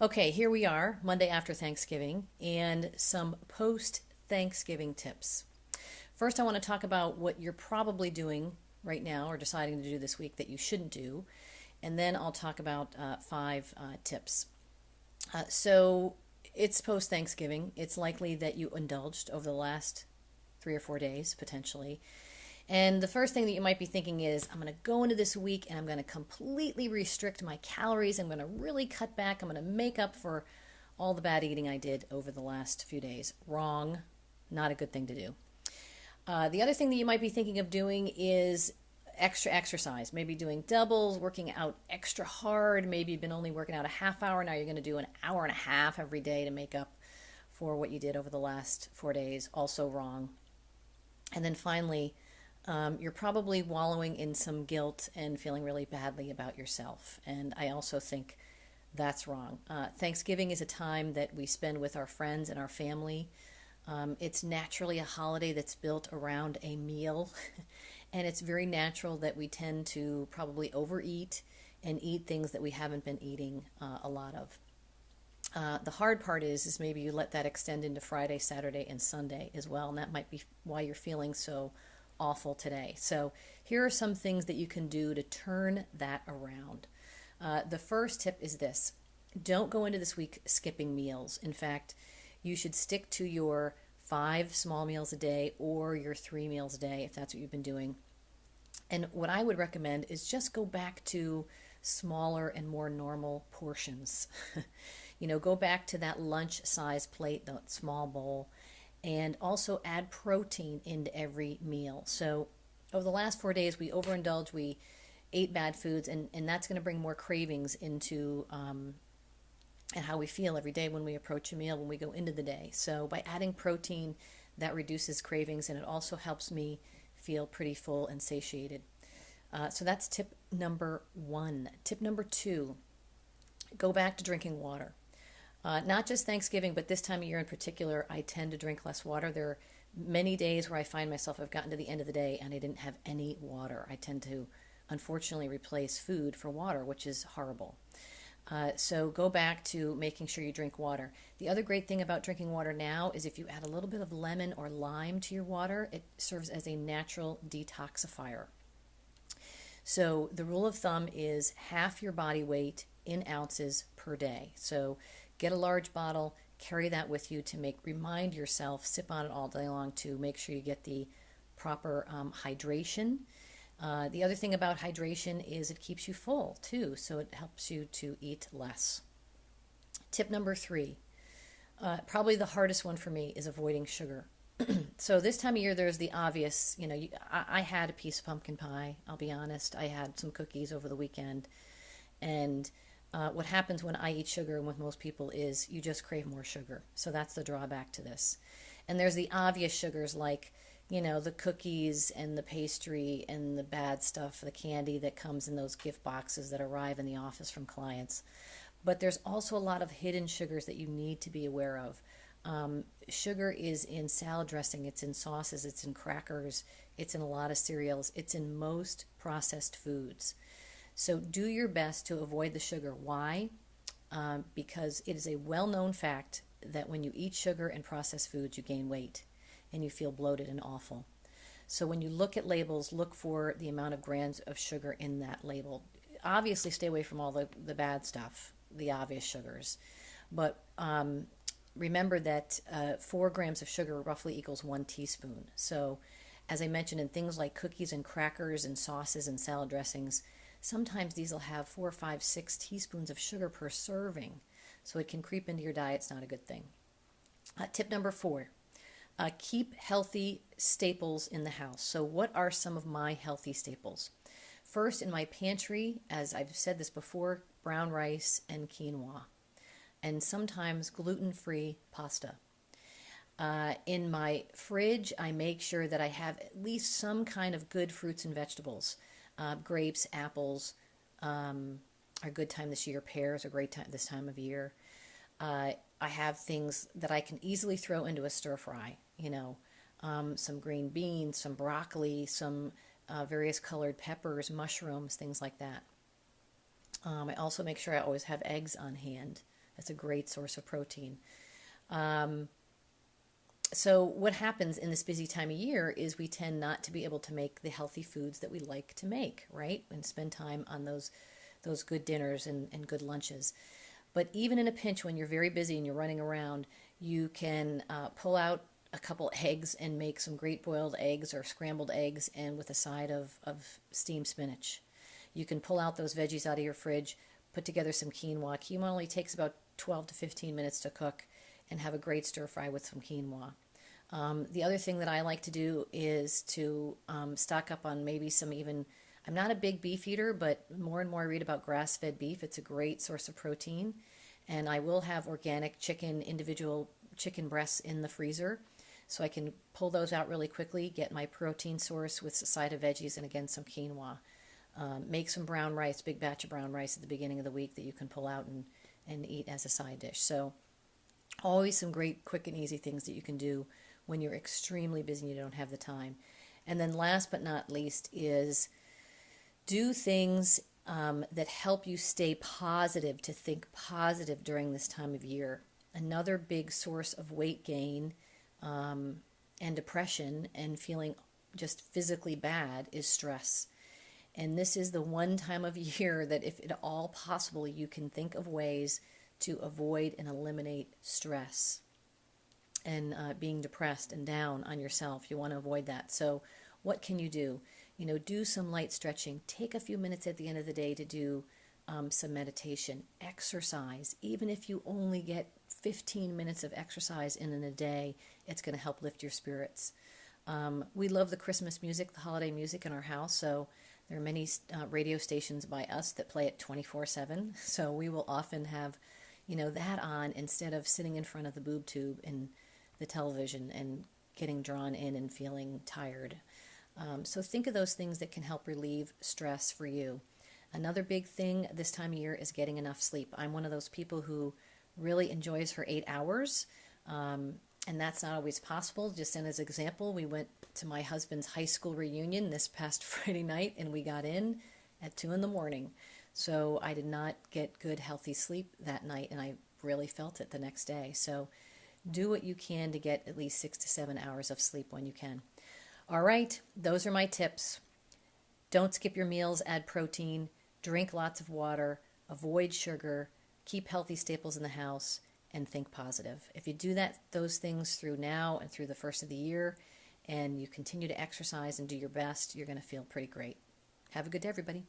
Okay, here we are, Monday after Thanksgiving, and some post Thanksgiving tips. First, I want to talk about what you're probably doing right now or deciding to do this week that you shouldn't do, and then I'll talk about five tips. So, it's post Thanksgiving. It's likely that you indulged over the last 3 or 4 days, potentially. And the first thing that you might be thinking is, I'm going to go into this week and I'm going to completely restrict my calories. I'm going to really cut back. I'm going to make up for all the bad eating I did over the last few days. Wrong. Not a good thing to do. The other thing that you might be thinking of doing is extra exercise. Maybe doing doubles, working out extra hard. Maybe you've been only working out a half hour. Now you're going to do an hour and a half every day to make up for what you did over the last 4 days. Also wrong. And then finally, you're probably wallowing in some guilt and feeling really badly about yourself. And I also think that's wrong. Thanksgiving is a time that we spend with our friends and our family. It's naturally a holiday that's built around a meal. And it's very natural that we tend to probably overeat and eat things that we haven't been eating a lot of. The hard part is maybe you let that extend into Friday, Saturday, and Sunday as well, and that might be why you're feeling so awful today. So here are some things that you can do to turn that around. The first tip is this: don't go into this week skipping meals. In fact, you should stick to your 5 small meals a day or your 3 meals a day if that's what you've been doing. And what I would recommend is just go back to smaller and more normal portions. Go back to that lunch size plate, that small bowl, and also add protein into every meal. So over the last 4 days, we overindulged, we ate bad foods, and that's going to bring more cravings into and how we feel every day when we approach a meal, when we go into the day. So by adding protein, that reduces cravings, and it also helps me feel pretty full and satiated. So that's tip number 1. Tip number 2, go back to drinking water. Not just Thanksgiving, but this time of year in particular, I tend to drink less water. There are many days where I find myself, I've gotten to the end of the day and I didn't have any water. I tend to, unfortunately, replace food for water, which is horrible. So go back to making sure you drink water. The other great thing about drinking water now is if you add a little bit of lemon or lime to your water, it serves as a natural detoxifier. So the rule of thumb is half your body weight in ounces per day. So get a large bottle, carry that with you to remind yourself, sip on it all day long to make sure you get the proper hydration. The other thing about hydration is it keeps you full too, so it helps you to eat less. Tip number 3, probably the hardest one for me, is avoiding sugar. So this time of year, there's the obvious, I had a piece of pumpkin pie, I'll be honest. I had some cookies over the weekend, and what happens when I eat sugar and with most people is you just crave more sugar. So that's the drawback to this. And there's the obvious sugars like, the cookies and the pastry and the bad stuff, the candy that comes in those gift boxes that arrive in the office from clients. But there's also a lot of hidden sugars that you need to be aware of. Sugar is in salad dressing, it's in sauces, it's in crackers, it's in a lot of cereals, it's in most processed foods. So do your best to avoid the sugar. Why? Because it is a well-known fact that when you eat sugar and processed foods, you gain weight and you feel bloated and awful. So when you look at labels, look for the amount of grams of sugar in that label. Obviously, stay away from all the bad stuff, the obvious sugars. But remember that 4 grams of sugar roughly equals 1 teaspoon. So as I mentioned, in things like cookies and crackers and sauces and salad dressings, sometimes these will have 4, 5, 6 teaspoons of sugar per serving. So it can creep into your diet. It's not a good thing. Tip number 4, keep healthy staples in the house. So what are some of my healthy staples? First, in my pantry, as I've said this before, brown rice and quinoa, and sometimes gluten-free pasta. In my fridge, I make sure that I have at least some kind of good fruits and vegetables. Grapes, apples are a good time this year. Pears are a great time this time of year. I have things that I can easily throw into a stir fry. Some green beans, some broccoli, some various colored peppers, mushrooms, things like that. I also make sure I always have eggs on hand That's a great source of protein. So what happens in this busy time of year is we tend not to be able to make the healthy foods that we like to make, right? And spend time on those good dinners and good lunches. But even in a pinch, when you're very busy and you're running around, you can pull out a couple eggs and make some great boiled eggs or scrambled eggs, and with a side of steamed spinach. You can pull out those veggies out of your fridge, put together some quinoa. Quinoa only takes about 12 to 15 minutes to cook, and have a great stir fry with some quinoa. The other thing that I like to do is to stock up on maybe some even, I'm not a big beef eater, but more and more I read about grass-fed beef. It's a great source of protein. And I will have organic chicken, individual chicken breasts in the freezer. So I can pull those out really quickly, get my protein source with a side of veggies and again some quinoa. Make some brown rice, big batch of brown rice at the beginning of the week that you can pull out and eat as a side dish. So always some great quick and easy things that you can do when you're extremely busy and you don't have the time. And then last but not least is do things that help you stay positive, to think positive during this time of year. Another big source of weight gain and depression and feeling just physically bad is stress. And this is the one time of year that, if at all possible, you can think of ways to avoid and eliminate stress and being depressed and down on yourself. You want to avoid that. So what can you do? Do some light stretching. Take a few minutes at the end of the day to do some meditation. Exercise. Even if you only get 15 minutes of exercise in a day, it's going to help lift your spirits. We love the Christmas music, the holiday music in our house, so there are many radio stations by us that play it 24/7. So we will often have, that on instead of sitting in front of the boob tube and the television and getting drawn in and feeling tired. So think of those things that can help relieve stress for you. Another big thing this time of year is getting enough sleep. I'm one of those people who really enjoys her 8 hours, and that's not always possible. Just as an example, we went to my husband's high school reunion this past Friday night, and we got in at 2 a.m. So I did not get good, healthy sleep that night, and I really felt it the next day. So do what you can to get at least 6 to 7 hours of sleep when you can. All right, those are my tips. Don't skip your meals, add protein, drink lots of water, avoid sugar, keep healthy staples in the house, and think positive. If you do those things through now and through the first of the year, and you continue to exercise and do your best, you're going to feel pretty great. Have a good day, everybody.